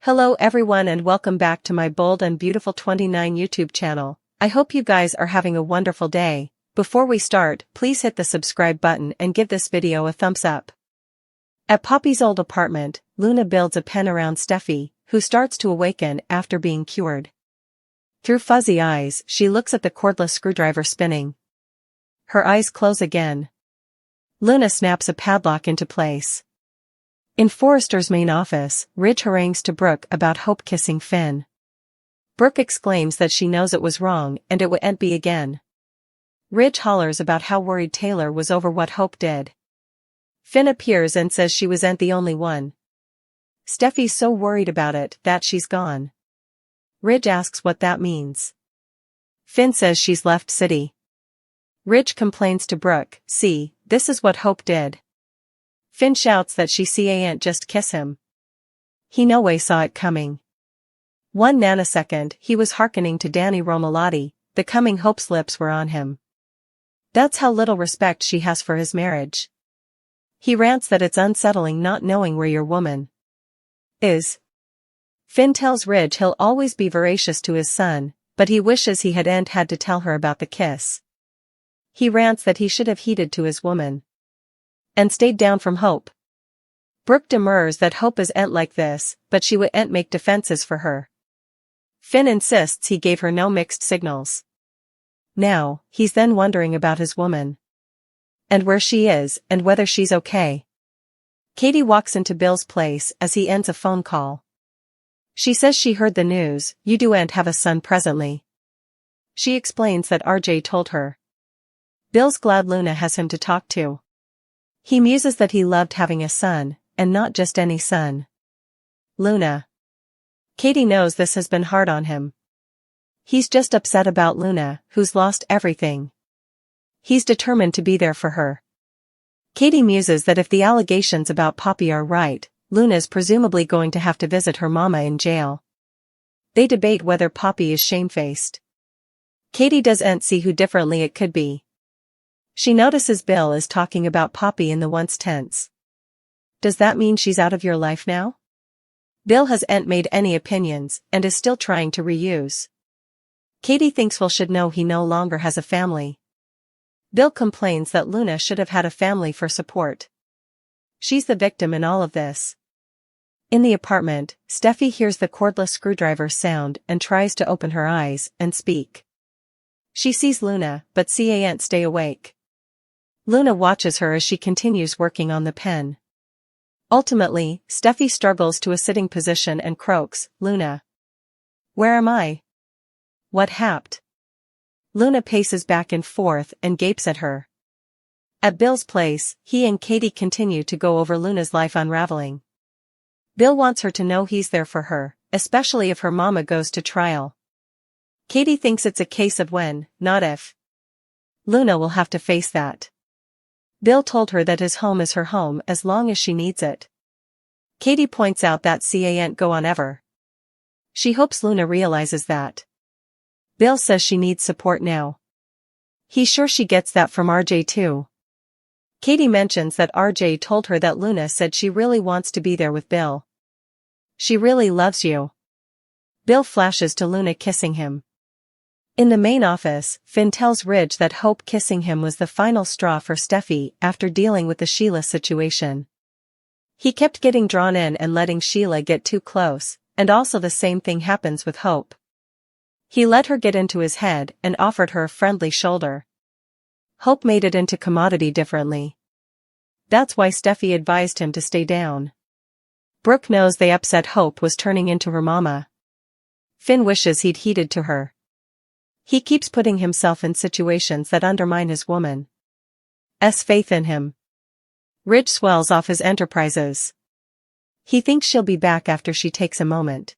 Hello everyone and welcome back to my Bold and Beautiful 29 YouTube channel. I hope you guys are having a wonderful day. Before we start, please hit the subscribe button and give this video a thumbs up. At Poppy's old apartment, Luna builds a pen around Steffy, who starts to awaken after being cured. Through fuzzy eyes, she looks at the cordless screwdriver spinning. Her eyes close again. Luna snaps a padlock into place. In Forrester's main office, Ridge harangues to Brooke about Hope kissing Finn. Brooke exclaims that she knows it was wrong and it wouldn't be again. Ridge hollers about how worried Taylor was over what Hope did. Finn appears and says she wasn't the only one. Steffy's so worried about it that she's gone. Ridge asks what that means. Finn says she's left city. Ridge complains to Brooke, "See, this is what Hope did." Finn shouts that she can't just kiss him. He no way saw it coming. 1 nanosecond, he was hearkening to Danny Romalotti, the coming Hope's lips were on him. That's how little respect she has for his marriage. He rants that it's unsettling not knowing where your woman is. Finn tells Ridge he'll always be voracious to his son, but he wishes he hadn't had to tell her about the kiss. He rants that he should have heeded to his woman and stayed down from Hope. Brooke demurs that Hope isn't like this, but she wouldn't make defenses for her. Finn insists he gave her no mixed signals. Now, he's then wondering about his woman. And where she is, and whether she's okay. Katie walks into Bill's place as he ends a phone call. She says she heard the news, you do'n't have a son presently. She explains that RJ told her. Bill's glad Luna has him to talk to. He muses that he loved having a son, and not just any son. Luna. Katie knows this has been hard on him. He's just upset about Luna, who's lost everything. He's determined to be there for her. Katie muses that if the allegations about Poppy are right, Luna's presumably going to have to visit her mama in jail. They debate whether Poppy is shamefaced. Katie doesn't see who differently it could be. She notices Bill is talking about Poppy in the once tense. Does that mean she's out of your life now? Bill hasn't made any opinions and is still trying to reuse. Katie thinks Will should know he no longer has a family. Bill complains that Luna should have had a family for support. She's the victim in all of this. In the apartment, Steffy hears the cordless screwdriver sound and tries to open her eyes and speak. She sees Luna, but can't stay awake. Luna watches her as she continues working on the pen. Ultimately, Steffy struggles to a sitting position and croaks, "Luna. Where am I? What happened?" Luna paces back and forth and gapes at her. At Bill's place, he and Katie continue to go over Luna's life unraveling. Bill wants her to know he's there for her, especially if her mama goes to trial. Katie thinks it's a case of when, not if. Luna will have to face that. Bill told her that his home is her home as long as she needs it. Katie points out that can't go on ever. She hopes Luna realizes that. Bill says she needs support now. He's sure she gets that from RJ too. Katie mentions that RJ told her that Luna said she really wants to be there with Bill. She really loves you. Bill flashes to Luna kissing him. In the main office, Finn tells Ridge that Hope kissing him was the final straw for Steffy after dealing with the Sheila situation. He kept getting drawn in and letting Sheila get too close, and also the same thing happens with Hope. He let her get into his head and offered her a friendly shoulder. Hope made it into commodity differently. That's why Steffy advised him to stay down. Brooke knows they upset Hope was turning into her mama. Finn wishes he'd heeded to her. He keeps putting himself in situations that undermine his woman's faith in him. Ridge swells off his enterprises. He thinks she'll be back after she takes a moment.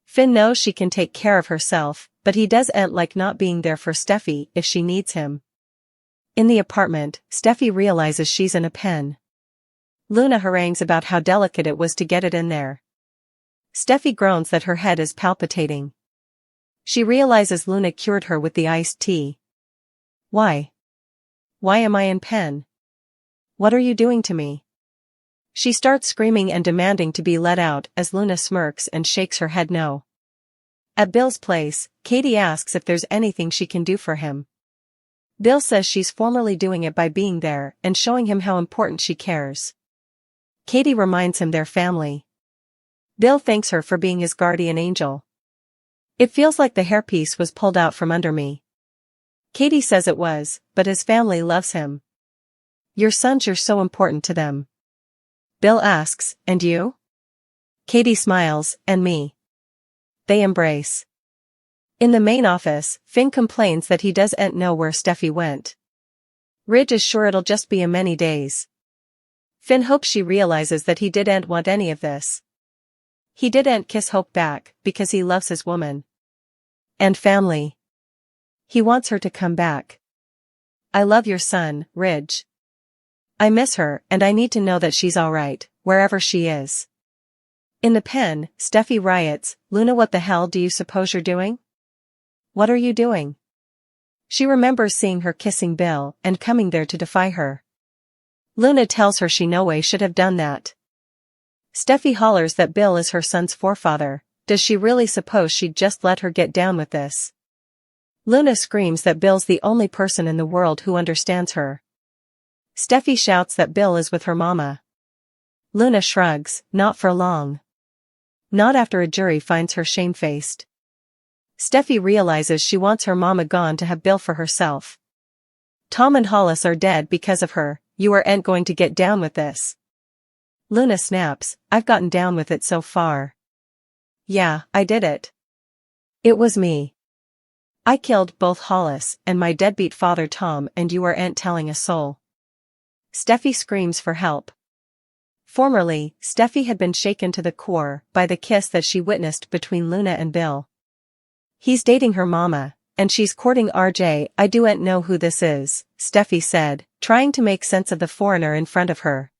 Finn knows she can take care of herself, but he doesn't like not being there for Steffy if she needs him. In the apartment, Steffy realizes she's in a pen. Luna harangues about how delicate it was to get it in there. Steffy groans that her head is palpitating. She realizes Luna cured her with the iced tea. Why? Why am I in pen? What are you doing to me? She starts screaming and demanding to be let out as Luna smirks and shakes her head no. At Bill's place, Katie asks if there's anything she can do for him. Bill says she's formally doing it by being there and showing him how important she cares. Katie reminds him they're family. Bill thanks her for being his guardian angel. It feels like the hairpiece was pulled out from under me. Katie says it was, but his family loves him. Your sons, you're so important to them. Bill asks, and you? Katie smiles, and me. They embrace. In the main office, Finn complains that he doesn't know where Steffy went. Ridge is sure it'll just be a many days. Finn hopes she realizes that he didn't want any of this. He didn't kiss Hope back because he loves his woman. And family. He wants her to come back. I love your son, Ridge. I miss her and I need to know that she's alright, wherever she is. In the pen, Steffy riots, Luna, what the hell do you suppose you're doing? What are you doing? She remembers seeing her kissing Bill and coming there to defy her. Luna tells her she no way should have done that. Steffy hollers that Bill is her son's forefather. Does she really suppose she'd just let her get down with this? Luna screams that Bill's the only person in the world who understands her. Steffy shouts that Bill is with her mama. Luna shrugs, not for long. Not after a jury finds her shamefaced. Steffy realizes she wants her mama gone to have Bill for herself. Tom and Hollis are dead because of her, you aren't going to get down with this. Luna snaps, I've gotten down with it so far. Yeah, I did it. It was me. I killed both Hollis and my deadbeat father Tom, and you aren't telling a soul. Steffy screams for help. Formerly, Steffy had been shaken to the core by the kiss that she witnessed between Luna and Bill. He's dating her mama, and she's courting RJ. I don't know who this is, Steffy said, trying to make sense of the foreigner in front of her.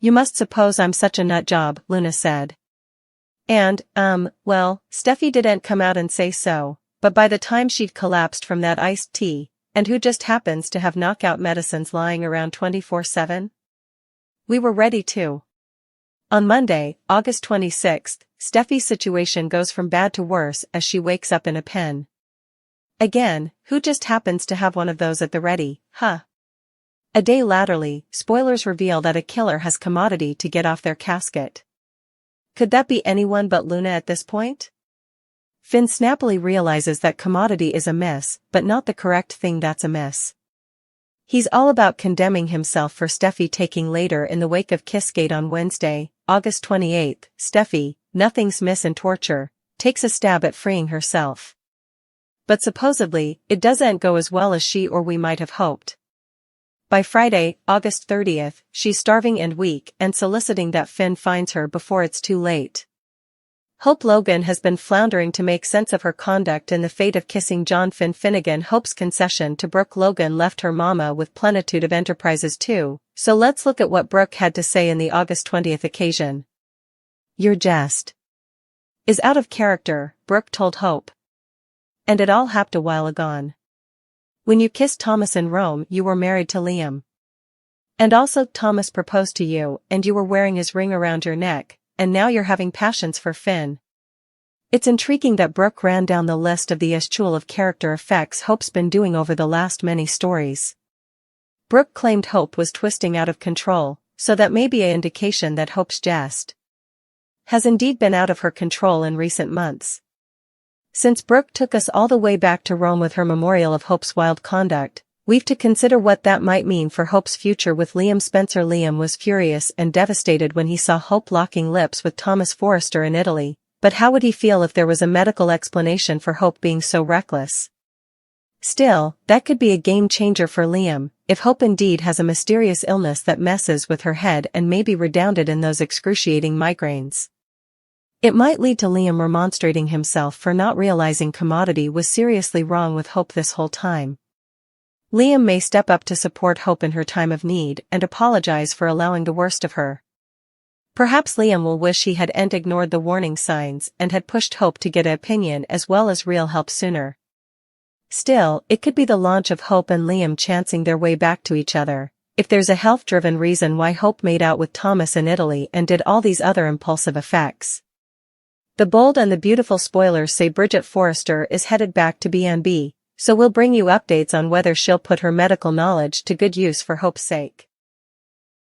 You must suppose I'm such a nut job, Luna said. And, well, Steffy didn't come out and say so, but by the time she'd collapsed from that iced tea, and who just happens to have knockout medicines lying around 24/7? We were ready to. On Monday, August 26th, Steffy's situation goes from bad to worse as she wakes up in a pen. Again, who just happens to have one of those at the ready, huh? A day laterally, spoilers reveal that a killer has commodity to get off their casket. Could that be anyone but Luna at this point? Finn snappily realizes that commodity is a miss, but not the correct thing that's a miss. He's all about condemning himself for Steffy taking later in the wake of Kissgate on Wednesday, August 28th, Steffy, nothing's miss in torture, takes a stab at freeing herself. But supposedly, it doesn't go as well as she or we might have hoped. By Friday, August 30th, she's starving and weak and soliciting that Finn finds her before it's too late. Hope Logan has been floundering to make sense of her conduct and the fate of kissing John. Finn Finnegan. Hope's concession to Brooke. Logan left her mama with plenitude of enterprises too, so let's look at what Brooke had to say in the August 20th occasion. Your jest is out of character, Brooke told Hope. And it all happened a while ago. When you kissed Thomas in Rome, you were married to Liam. And also Thomas proposed to you and you were wearing his ring around your neck. And now you're having passions for Finn. It's intriguing that Brooke ran down the list of the eschewal of character effects Hope's been doing over the last many stories. Brooke claimed Hope was twisting out of control, so that may be an indication that Hope's jest has indeed been out of her control in recent months. Since Brooke took us all the way back to Rome with her memorial of Hope's wild conduct, we've to consider what that might mean for Hope's future with Liam Spencer. Liam was furious and devastated when he saw Hope locking lips with Thomas Forrester in Italy, but how would he feel if there was a medical explanation for Hope being so reckless? Still, that could be a game changer for Liam, if Hope indeed has a mysterious illness that messes with her head and may be redounded in those excruciating migraines. It might lead to Liam remonstrating himself for not realizing commodity was seriously wrong with Hope this whole time. Liam may step up to support Hope in her time of need and apologize for allowing the worst of her. Perhaps Liam will wish he hadn't ignored the warning signs and had pushed Hope to get an opinion as well as real help sooner. Still, it could be the launch of Hope and Liam chancing their way back to each other, if there's a health-driven reason why Hope made out with Thomas in Italy and did all these other impulsive effects. The Bold and the Beautiful spoilers say Bridget Forrester is headed back to B&B, so we'll bring you updates on whether she'll put her medical knowledge to good use for Hope's sake.